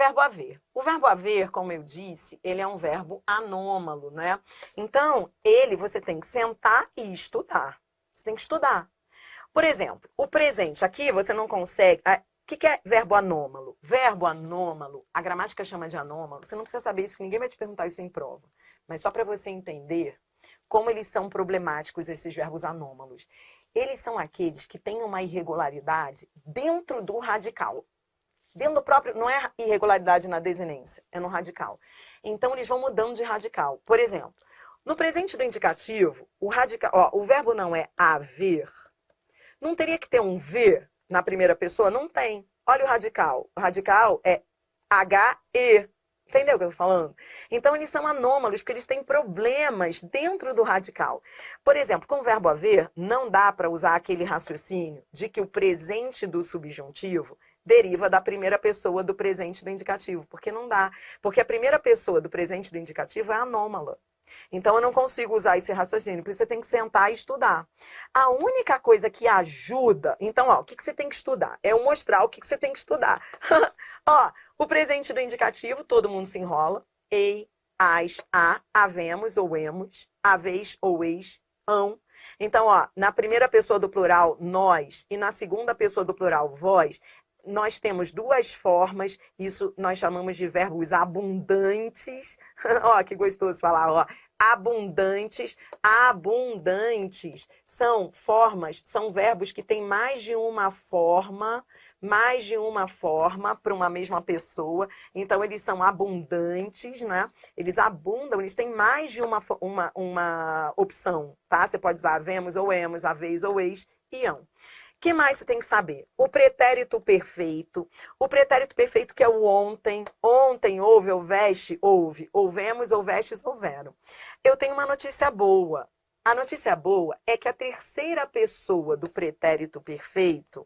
verbo haver. O verbo haver, como eu disse, ele é um verbo anômalo, né? Então, você tem que sentar e estudar. Você tem que estudar. Por exemplo, o presente aqui você não consegue... O que é verbo anômalo? Verbo anômalo, a gramática chama de anômalo. Você não precisa saber isso, que ninguém vai te perguntar isso em prova. Mas só para você entender como eles são problemáticos, esses verbos anômalos. Eles são aqueles que têm uma irregularidade dentro do radical. Dentro do próprio, não é irregularidade na desinência, é no radical. Então, eles vão mudando de radical. Por exemplo, no presente do indicativo, o verbo não é haver. Não teria que ter um ver na primeira pessoa? Não tem. Olha o radical. O radical é HE. Entendeu o que eu tô falando? Então, eles são anômalos, porque eles têm problemas dentro do radical. Por exemplo, com o verbo haver, não dá para usar aquele raciocínio de que o presente do subjuntivo deriva da primeira pessoa do presente do indicativo, porque não dá. Porque a primeira pessoa do presente do indicativo é anômala. Então, eu não consigo usar esse raciocínio, porque você tem que sentar e estudar. A única coisa que ajuda... Então, o que você tem que estudar? É eu mostrar o que você tem que estudar. O presente do indicativo, todo mundo se enrola. Ei, as, a, havemos ou emos, haveis ou eis, ão. Então, na primeira pessoa do plural, nós, e na segunda pessoa do plural, vós, nós temos duas formas, isso nós chamamos de verbos abundantes. Que gostoso falar, abundantes. Abundantes são formas, são verbos que têm mais de uma forma para uma mesma pessoa. Então, eles são abundantes, né? Eles abundam, eles têm mais de uma opção, tá? Você pode usar havemos ou emos, haveis ou eis e ão. O que mais você tem que saber? O pretérito perfeito. O pretérito perfeito que é o ontem. Ontem, houve, houveste, houve. Houvemos, houvestes, houveram. Eu tenho uma notícia boa. A notícia boa é que a terceira pessoa do pretérito perfeito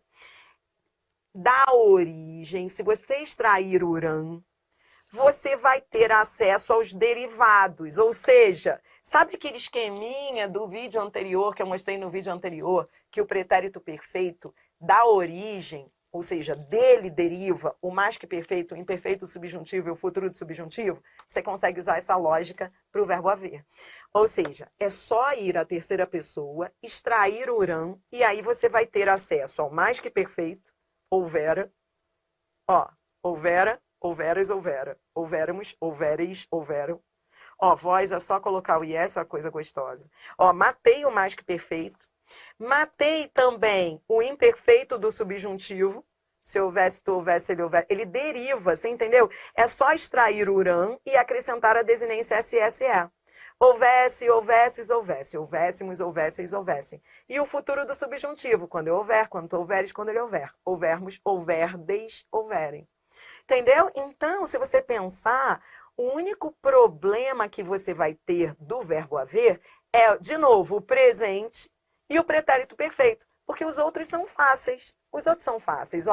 dá origem, se você extrair urã, você vai ter acesso aos derivados. Ou seja, sabe aquele esqueminha do vídeo anterior, que eu mostrei no vídeo anterior, que o pretérito perfeito dá origem, ou seja, dele deriva o mais que perfeito, o imperfeito subjuntivo e o futuro do subjuntivo? Você consegue usar essa lógica para o verbo haver. Ou seja, é só ir à terceira pessoa, extrair o urã, e aí você vai ter acesso ao mais que perfeito, houvera, houvera, houveras, houvera, houvéramos, houvereis, houveram. Voz é só colocar o IS, é uma coisa gostosa. Matei o mais que perfeito. Matei também o imperfeito do subjuntivo. Se houvesse, tu houvesse, ele houvesse. Ele deriva, você entendeu? É só extrair o urã e acrescentar a desinência SSE. Houvesse, houvesses, houvesse. Houvéssemos, houvesseis, houvessem. E o futuro do subjuntivo, quando eu houver, quando tu houveres, quando ele houver. Houvermos, houverdeis, houverem. Entendeu? Então, se você pensar, o único problema que você vai ter do verbo haver é, de novo, o presente e o pretérito perfeito. Porque os outros são fáceis. Os outros são fáceis,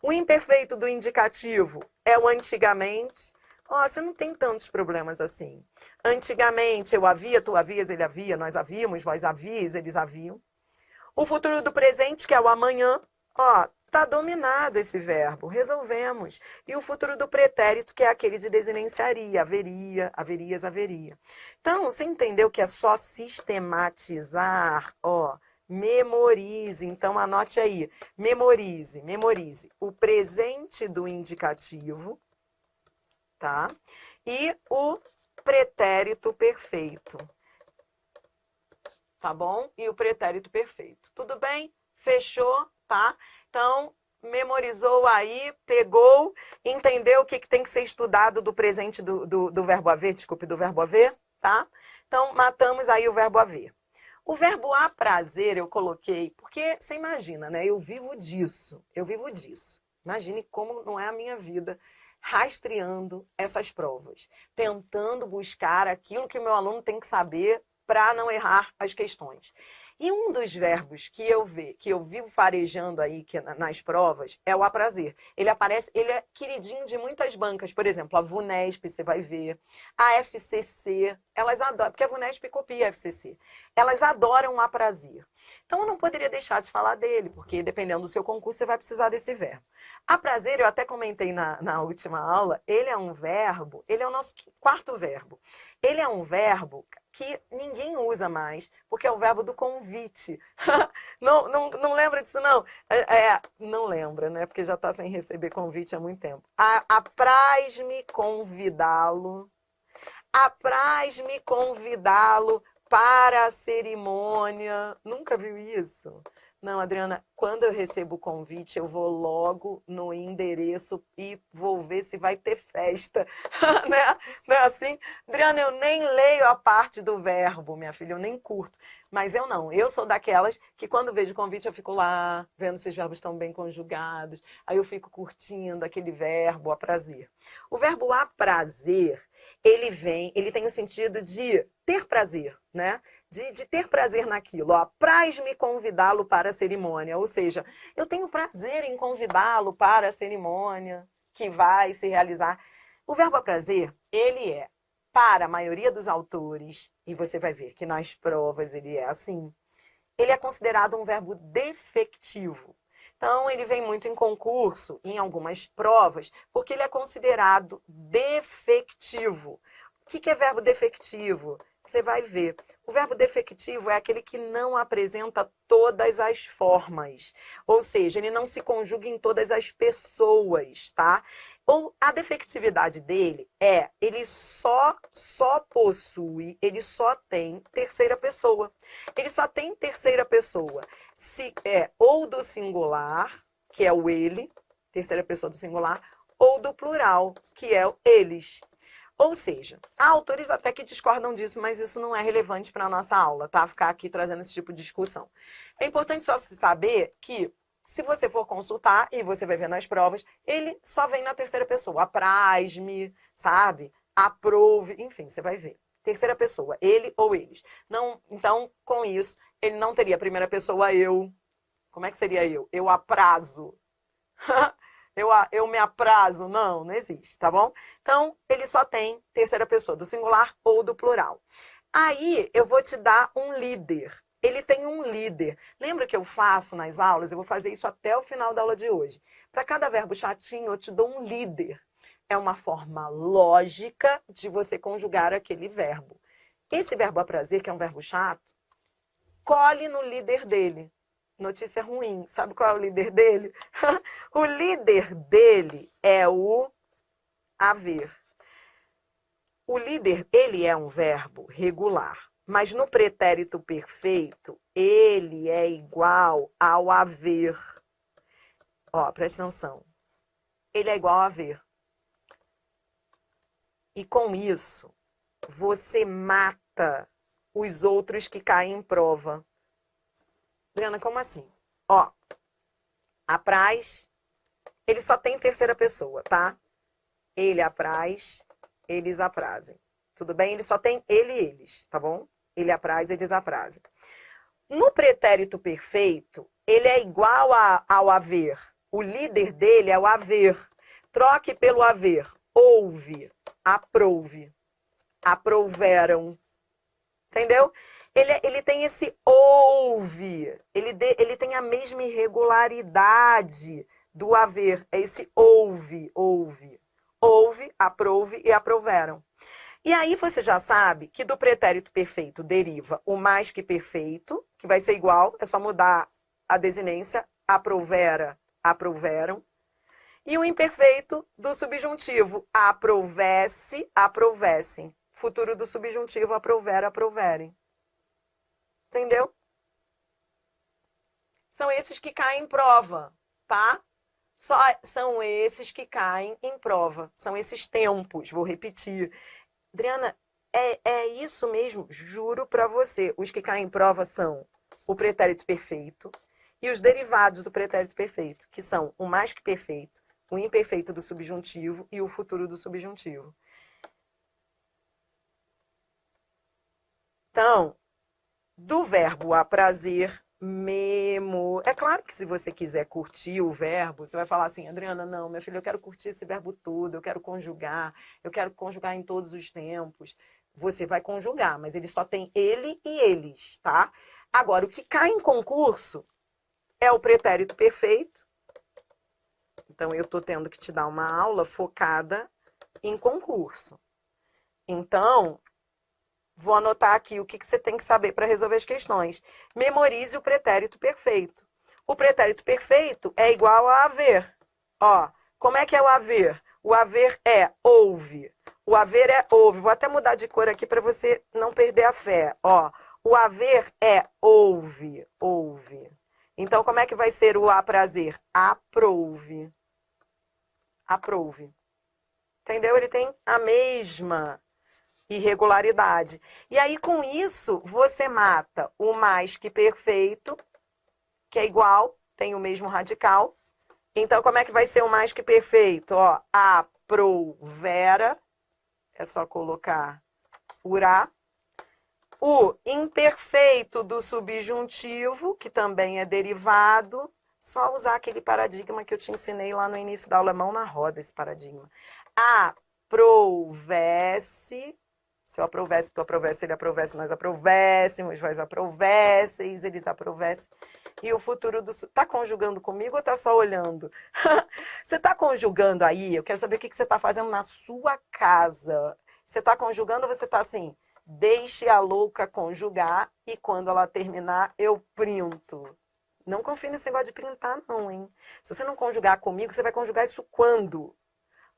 O imperfeito do indicativo é o antigamente. Você não tem tantos problemas assim. Antigamente eu havia, tu havias, ele havia, nós havíamos, vós havíeis, eles haviam. O futuro do presente, que é o amanhã, tá dominado esse verbo, resolvemos. E o futuro do pretérito, que é aquele de desinenciaria, haveria, haverias, haveria. Então, você entendeu que é só sistematizar, memorize. Então, anote aí, memorize. O presente do indicativo, tá? E o pretérito perfeito. Tá bom? E o pretérito perfeito. Tudo bem? Fechou? Tá? Então, memorizou aí, pegou, entendeu o que tem que ser estudado do presente do verbo haver, do verbo haver, tá? Então, matamos aí o verbo haver. O verbo aprazer eu coloquei, porque você imagina, né? Eu vivo disso. Imagine como não é a minha vida rastreando essas provas, tentando buscar aquilo que o meu aluno tem que saber para não errar as questões. E um dos verbos que eu vivo farejando aí nas provas é o aprazer. Ele aparece, ele é queridinho de muitas bancas. Por exemplo, a VUNESP, você vai ver. A FCC, elas adoram, porque a VUNESP copia a FCC. Elas adoram o aprazer. Então, eu não poderia deixar de falar dele, porque dependendo do seu concurso, você vai precisar desse verbo. A prazer, eu até comentei na última aula, ele é um verbo, ele é o nosso quarto verbo. Ele é um verbo que ninguém usa mais, porque é o verbo do convite. Não lembra disso, não? Não lembra, né? Porque já está sem receber convite há muito tempo. Apraz-me convidá-lo. Apraz-me convidá-lo para a cerimônia. Nunca viu isso? Não, Adriana, quando eu recebo o convite, eu vou logo no endereço e vou ver se vai ter festa, né? Não é assim? Adriana, eu nem leio a parte do verbo, minha filha, eu nem curto. Mas eu não, eu sou daquelas que quando vejo o convite eu fico lá, vendo se os verbos estão bem conjugados, aí eu fico curtindo aquele verbo, aprazer. O verbo aprazer, ele tem o sentido de ter prazer, né? De ter prazer naquilo, ó, apraz-me convidá-lo para a cerimônia, ou seja, eu tenho prazer em convidá-lo para a cerimônia que vai se realizar. O verbo aprazer, ele é, para a maioria dos autores, e você vai ver que nas provas ele é assim, ele é considerado um verbo defectivo. Então, ele vem muito em concurso, em algumas provas, porque ele é considerado defectivo. O que é verbo defectivo? Você vai ver. O verbo defectivo é aquele que não apresenta todas as formas. Ou seja, ele não se conjuga em todas as pessoas, tá? Ou a defectividade dele ele só possui, ele só tem terceira pessoa. Ele só tem terceira pessoa. Se é ou do singular, que é o ele, terceira pessoa do singular, ou do plural, que é o eles. Ou seja, há autores até que discordam disso, mas isso não é relevante para a nossa aula, tá? Ficar aqui trazendo esse tipo de discussão. É importante só saber que, se você for consultar, e você vai ver nas provas, ele só vem na terceira pessoa. Apraz-me, sabe? Aprove, enfim, você vai ver. Terceira pessoa, ele ou eles. Não, então, com isso, ele não teria primeira pessoa eu. Como é que seria eu? Eu aprazo. Eu me aprazo. Não existe, tá bom? Então, ele só tem terceira pessoa, do singular ou do plural. Aí, eu vou te dar um líder. Ele tem um líder. Lembra que eu faço nas aulas? Eu vou fazer isso até o final da aula de hoje. Para cada verbo chatinho, eu te dou um líder. É uma forma lógica de você conjugar aquele verbo. Esse verbo aprazer, que é um verbo chato, colhe no líder dele. Notícia ruim. Sabe qual é o líder dele? O líder dele é o haver. O líder, ele é um verbo regular, mas no pretérito perfeito, ele é igual ao haver. Ó, presta atenção. Ele é igual ao haver. E com isso, você mata os outros que caem em prova. Adriana, como assim? Ó, apraz, ele só tem terceira pessoa, tá? Ele apraz, eles aprazem. Tudo bem? Ele só tem ele e eles, tá bom? Ele apraz, eles aprazem. No pretérito perfeito, ele é igual ao haver. O líder dele é o haver. Troque pelo haver. Houve, aprove, aproveram. Entendeu? Ele tem esse houve, ele tem a mesma irregularidade do haver, é esse houve, aprove e aproveram. E aí você já sabe que do pretérito perfeito deriva o mais que perfeito, que vai ser igual, é só mudar a desinência, aprovera, aproveram. E o imperfeito do subjuntivo, aprovesse, aprovessem. Futuro do subjuntivo, aprovera, aproverem. Entendeu? São esses que caem em prova, tá? São esses que caem em prova. São esses tempos, vou repetir. Adriana, é isso mesmo, juro pra você. Os que caem em prova são o pretérito perfeito e os derivados do pretérito perfeito, que são o mais que perfeito, o imperfeito do subjuntivo e o futuro do subjuntivo. Então, do verbo aprazer, memo. É claro que se você quiser curtir o verbo, você vai falar assim, Adriana, não, minha filha, eu quero curtir esse verbo todo, eu quero conjugar em todos os tempos. Você vai conjugar, mas ele só tem ele e eles, tá? Agora, o que cai em concurso é o pretérito perfeito. Então, eu estou tendo que te dar uma aula focada em concurso. Então, vou anotar aqui o que você tem que saber para resolver as questões. Memorize o pretérito perfeito. O pretérito perfeito é igual a haver. Ó, como é que é o haver? O haver é houve. O haver é houve. Vou até mudar de cor aqui para você não perder a fé. Ó, o haver é houve. Houve. Então, como é que vai ser o aprazer? Aprouve. Aprouve. Entendeu? Ele tem a mesma irregularidade. E aí, com isso, você mata o mais que perfeito, que é igual, tem o mesmo radical. Então, como é que vai ser o mais que perfeito? Ó, aprovera, é só colocar urá. O imperfeito do subjuntivo, que também é derivado, só usar aquele paradigma que eu te ensinei lá no início da aula, mão na roda, esse paradigma. Aprovesse. Se eu aprovesse, tu aprovesse, ele aprovesse, nós aprovéssemos, vós aprovesseis, eles aprovessem. E o futuro do... Tá conjugando comigo ou tá só olhando? Você tá conjugando aí? Eu quero saber o que você tá fazendo na sua casa. Você tá conjugando ou você tá assim? Deixe a louca conjugar e quando ela terminar, eu printo. Não confie nesse negócio de printar, não, hein? Se você não conjugar comigo, você vai conjugar isso quando?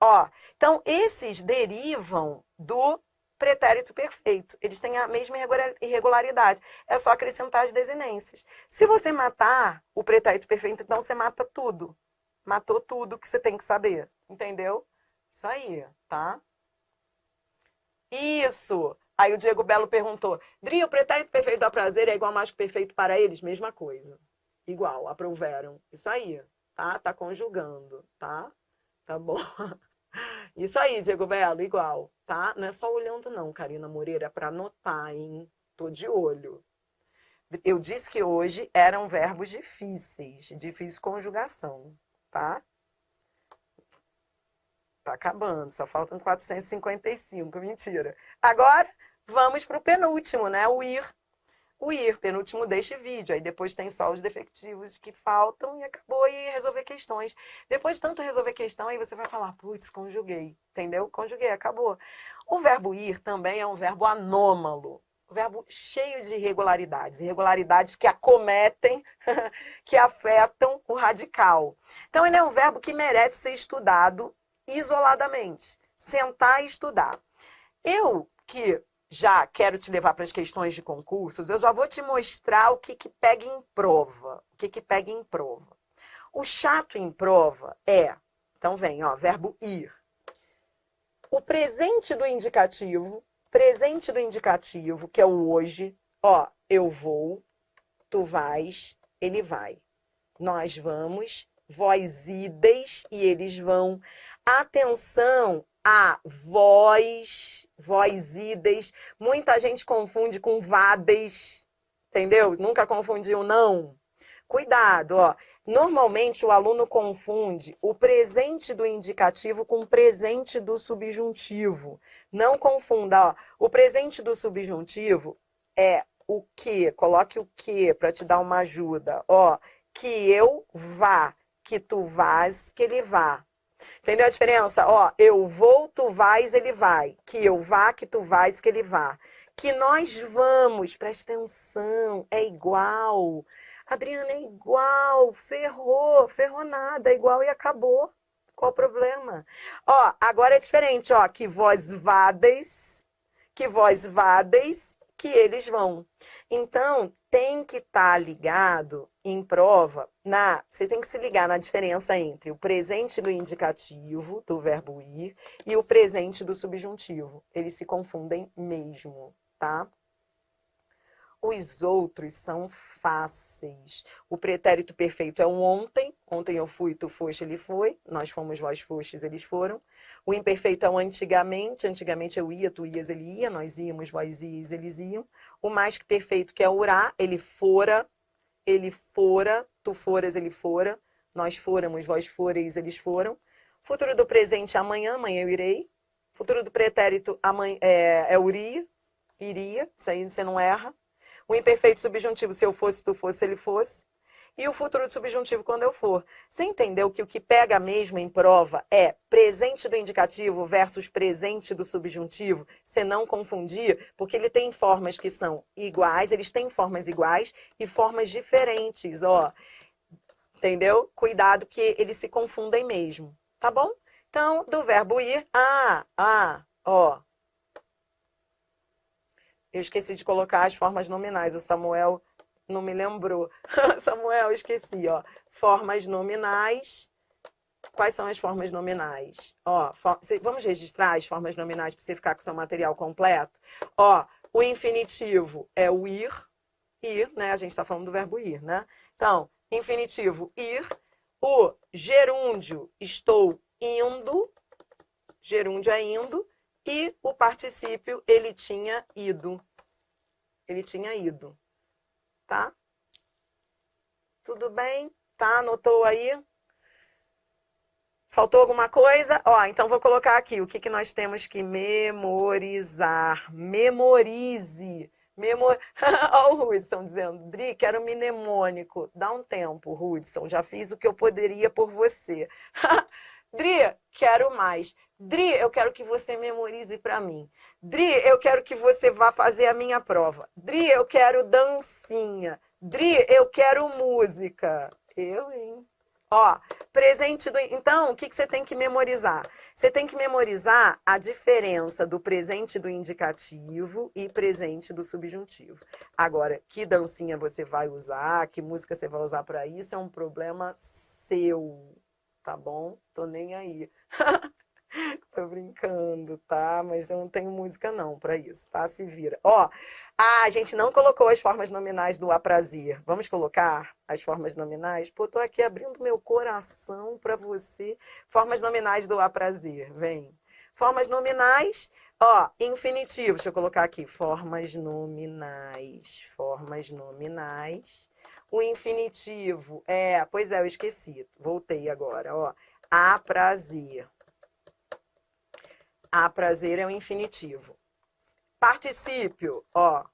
Ó, então, esses derivam do pretérito perfeito. Eles têm a mesma irregularidade. É só acrescentar as desinências. Se você matar o pretérito perfeito, então você mata tudo. Matou tudo que você tem que saber. Entendeu? Isso aí, tá? Isso! Aí o Diego Belo perguntou, Dri, o pretérito perfeito do aprazer é igual ao mais que perfeito para eles? Mesma coisa. Igual, aproveram. Isso aí, tá? Tá conjugando, tá? Tá bom? Isso aí, Diego Belo, igual, tá? Não é só olhando não, Karina Moreira, é para anotar, hein? Tô de olho. Eu disse que hoje eram verbos difíceis, de difícil conjugação, tá? Tá acabando, só faltam 455, mentira. Agora, vamos pro penúltimo, né? O ir. O ir, penúltimo deste vídeo. Aí depois tem só os defectivos que faltam e acabou e resolver questões. Depois de tanto resolver questão, aí você vai falar, putz, conjuguei. Entendeu? Conjuguei, acabou. O verbo ir também é um verbo anômalo. Um verbo cheio de irregularidades. Irregularidades que acometem, que afetam o radical. Então, ele é um verbo que merece ser estudado isoladamente. Sentar e estudar. Eu que já quero te levar para as questões de concursos, eu já vou te mostrar o que pega em prova. O que pega em prova. O chato em prova é, então vem, ó, verbo ir. O presente do indicativo, que é o hoje, ó, eu vou, tu vais, ele vai. Nós vamos, vós ides e eles vão. Atenção a vós ides. Muita gente confunde com vades, entendeu? Nunca confundiu, não? Cuidado, ó. Normalmente o aluno confunde o presente do indicativo com o presente do subjuntivo. Não confunda, ó. O presente do subjuntivo é o que, coloque o que para te dar uma ajuda, ó. Que eu vá, que tu vás, que ele vá. Entendeu a diferença? Ó, eu vou, tu vais, ele vai. Que eu vá, que tu vais, que ele vá. Que nós vamos, presta atenção, é igual. Adriana, é igual, ferrou nada, é igual e acabou. Qual o problema? Ó, agora é diferente, ó, que vós vades, que eles vão. Então, tem que estar ligado em prova, você tem que se ligar na diferença entre o presente do indicativo, do verbo ir, e o presente do subjuntivo. Eles se confundem mesmo, tá? Os outros são fáceis. O pretérito perfeito é um ontem. Ontem eu fui, tu foste, ele foi. Nós fomos, vós fostes, eles foram. O imperfeito é um antigamente. Antigamente eu ia, tu ias, ele ia. Nós íamos, vós ias, eles iam. O mais que perfeito, que é o urá, ele fora, tu foras, ele fora. Nós fôramos, vós foreis, eles foram. Futuro do presente é amanhã, amanhã eu irei. Futuro do pretérito amanhã, é iria. Isso aí você não erra. O imperfeito subjuntivo, se eu fosse, tu fosse, ele fosse. E o futuro do subjuntivo quando eu for. Você entendeu que o que pega mesmo em prova é presente do indicativo versus presente do subjuntivo? Você não confundir, porque ele tem formas que são iguais, eles têm formas iguais e formas diferentes, ó. Entendeu? Cuidado que eles se confundem mesmo, tá bom? Então, do verbo ir, ó. Eu esqueci de colocar as formas nominais, o Samuel não me lembrou. Samuel, esqueci, ó. Formas nominais. Quais são as formas nominais? Ó, vamos registrar as formas nominais para você ficar com o seu material completo? Ó, o infinitivo é o ir, né? A gente está falando do verbo ir, né? Então, infinitivo, ir. O gerúndio, estou indo. Gerúndio é indo. E o particípio, ele tinha ido. Ele tinha ido. Tá? Tudo bem? Tá? Anotou aí? Faltou alguma coisa? Ó, então vou colocar aqui o que nós temos que memorizar. Memorize. Ó o Hudson dizendo, Dri, quero mnemônico. Dá um tempo, Hudson. Já fiz o que eu poderia por você. Dri, quero mais. Dri, eu quero que você memorize para mim. Dri, eu quero que você vá fazer a minha prova. Dri, eu quero dancinha. Dri, eu quero música. Eu, hein? Ó, presente do... Então, o que você tem que memorizar? Você tem que memorizar a diferença do presente do indicativo e presente do subjuntivo. Agora, que dancinha você vai usar, que música você vai usar para isso, é um problema seu. Tá bom? Tô nem aí. Tô brincando, tá? Mas eu não tenho música não pra isso, tá? Se vira. Ó, a gente não colocou as formas nominais do aprazer. Vamos colocar as formas nominais? Pô, tô aqui abrindo meu coração pra você. Formas nominais do aprazer, vem. Formas nominais, ó, infinitivo. Deixa eu colocar aqui. Formas nominais. Formas nominais. O infinitivo pois é, eu esqueci. Voltei agora, ó. Aprazer. Aprazer é o infinitivo. Particípio, ó.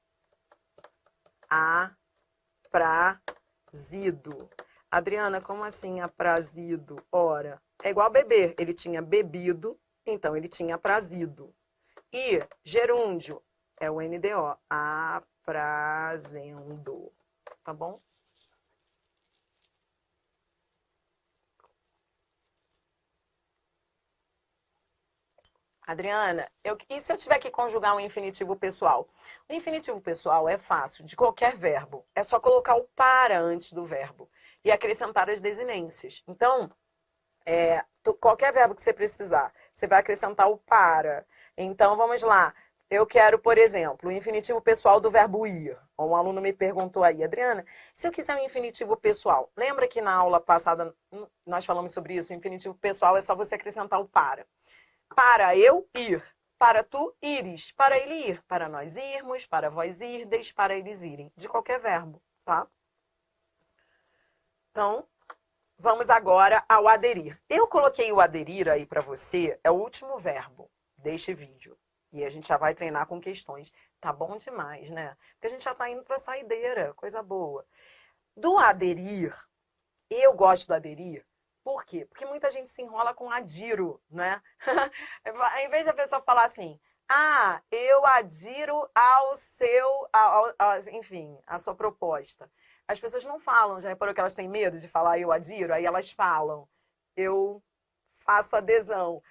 Aprazido. Adriana, como assim aprazido? Ora, é igual beber. Ele tinha bebido, então ele tinha aprazido. E gerúndio é o NDO. Aprazendo. Tá bom? Adriana, e se eu tiver que conjugar um infinitivo pessoal? O infinitivo pessoal é fácil, de qualquer verbo. É só colocar o para antes do verbo e acrescentar as desinências. Então, qualquer verbo que você precisar, você vai acrescentar o para. Então, vamos lá. Eu quero, por exemplo, o infinitivo pessoal do verbo ir. Um aluno me perguntou aí, Adriana, se eu quiser um infinitivo pessoal, lembra que na aula passada nós falamos sobre isso? O infinitivo pessoal é só você acrescentar o para. Para eu ir, para tu ires, para ele ir, para nós irmos, para vós irdes, para eles irem. De qualquer verbo, tá? Então, vamos agora ao aderir. Eu coloquei o aderir aí para você, é o último verbo deste vídeo. E a gente já vai treinar com questões. Tá bom demais, né? Porque a gente já tá indo para a saideira, coisa boa. Do aderir, eu gosto do aderir. Por quê? Porque muita gente se enrola com adiro, né? Em vez da pessoa falar assim, eu adiro ao seu, enfim, a sua proposta. As pessoas não falam, já reparou que elas têm medo de falar eu adiro? Aí elas falam, eu faço adesão.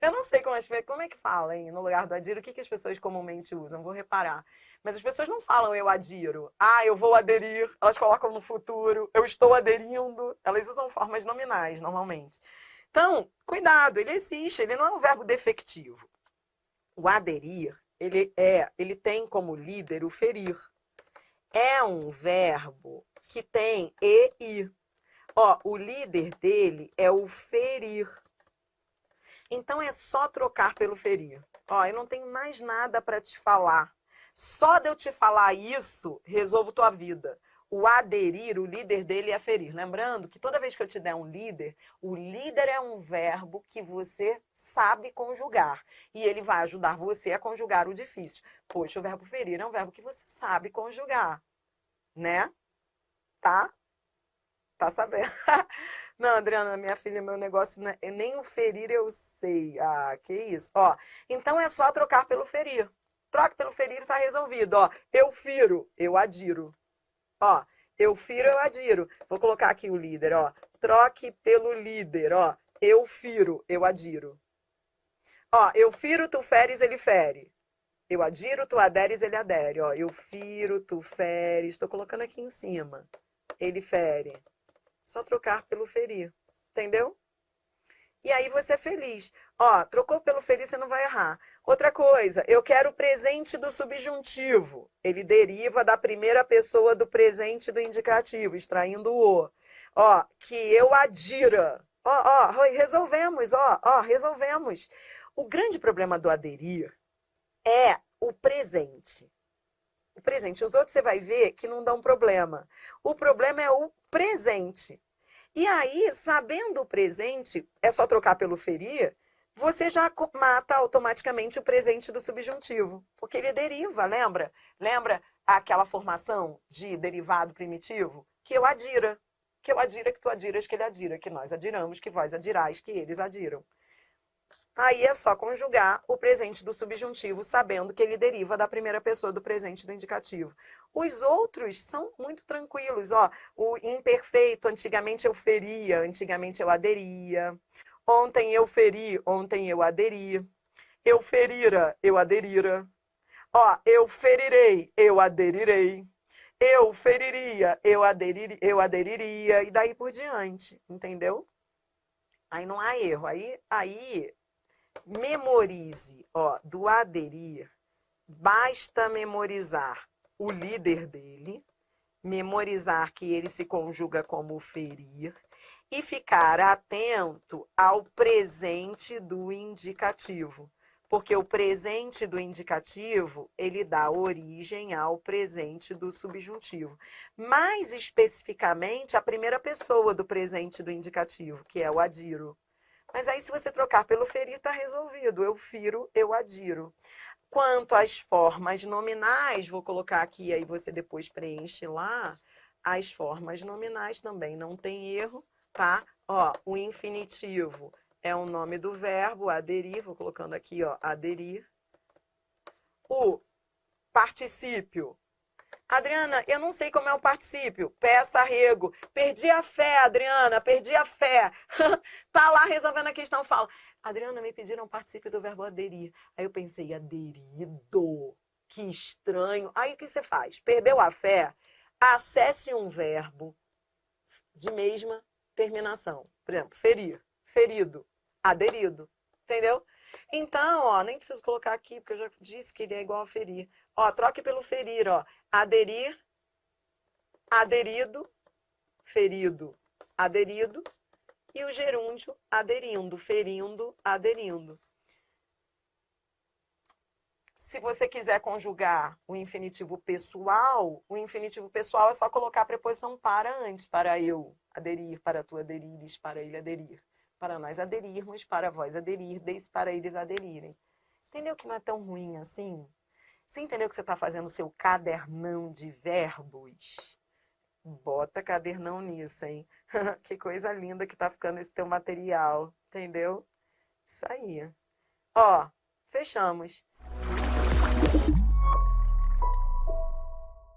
Eu não sei como é que fala, hein? No lugar do adiro, o que as pessoas comumente usam? Vou reparar. Mas as pessoas não falam eu adiro. Eu vou aderir. Elas colocam no futuro. Eu estou aderindo. Elas usam formas nominais, normalmente. Então, cuidado, ele existe. Ele não é um verbo defectivo. O aderir, ele tem como líder o ferir. É um verbo que tem e, i. Ó, o líder dele é o ferir. Então, é só trocar pelo ferir. Ó, eu não tenho mais nada para te falar. Só de eu te falar isso, resolvo tua vida. o aderir, o líder dele é ferir. Lembrando que toda vez que eu te der um líder, o líder é um verbo que você sabe conjugar. E ele vai ajudar você a conjugar o difícil. Poxa, o verbo ferir é um verbo que você sabe conjugar, né? Tá? Tá sabendo? Não, Adriana, minha filha, meu negócio não é, nem o ferir eu sei. Ah, que isso. Ó, então é só trocar pelo ferir. Troque pelo ferir e tá resolvido. Ó, eu firo, eu adiro. Ó, eu firo, eu adiro. Vou colocar aqui o líder, ó. Troque pelo líder, ó. Eu firo, eu adiro. Ó, eu firo, tu feres, ele fere. Eu adiro, tu aderes, ele adere. Ó, eu firo, tu feres. Estou colocando aqui em cima. Ele fere. Só trocar pelo ferir. Entendeu? E aí você é feliz. Ó, trocou pelo feliz, você não vai errar. Outra coisa, eu quero o presente do subjuntivo. Ele deriva da primeira pessoa do presente do indicativo, extraindo o. Ó, que eu adira. Ó, resolvemos, resolvemos. O grande problema do aderir é o presente. O presente. Os outros você vai ver que não dão problema. O problema é o presente. E aí, sabendo o presente, é só trocar pelo ferir, você já mata automaticamente o presente do subjuntivo. Porque ele deriva, lembra? Lembra aquela formação de derivado primitivo? Que eu adira. Que eu adira, que tu adiras, que ele adira. Que nós adiramos, que vós adirais, que eles adiram. Aí é só conjugar o presente do subjuntivo, sabendo que ele deriva da primeira pessoa do presente do indicativo. Os outros são muito tranquilos, ó. O imperfeito, antigamente eu feria, antigamente eu aderia. Ontem eu feri, ontem eu aderi. Eu ferira, eu aderira. Ó, eu ferirei, eu aderirei. Eu feriria, eu aderiria. E daí por diante, entendeu? Aí não há erro. Aí memorize, ó, do aderir, basta memorizar o líder dele, memorizar que ele se conjuga como ferir e ficar atento ao presente do indicativo, porque o presente do indicativo, ele dá origem ao presente do subjuntivo. Mais especificamente, a primeira pessoa do presente do indicativo, que é o adiro. Mas aí, se você trocar pelo ferir, está resolvido. Eu firo, eu adiro. Quanto às formas nominais, vou colocar aqui, aí você depois preenche lá. As formas nominais também não tem erro, tá? Ó, o infinitivo é o nome do verbo, aderir. Vou colocando aqui, ó, aderir. O particípio. Adriana, eu não sei como é o particípio. Peça arrego. Perdi a fé, Adriana, perdi a fé. Tá lá resolvendo a questão, fala. Adriana, me pediram o particípio do verbo aderir. Aí eu pensei, aderido. Que estranho. Aí o que você faz? Perdeu a fé? Acesse um verbo de mesma terminação. Por exemplo, ferir, ferido, aderido. Entendeu? Então, ó, nem preciso colocar aqui, porque eu já disse que ele é igual a ferir. Ó, troque pelo ferir, ó. Aderir, aderido, ferido, aderido. E o gerúndio, aderindo, ferindo, aderindo. Se você quiser conjugar o infinitivo pessoal é só colocar a preposição para antes. Para eu aderir, para tu aderires, para ele aderir. Para nós aderirmos, para vós aderirdes, para eles aderirem. Entendeu que não é tão ruim assim? Você entendeu que você está fazendo o seu cadernão de verbos? Bota cadernão nisso, hein? Que coisa linda que tá ficando esse teu material, entendeu? Isso aí. Ó, fechamos.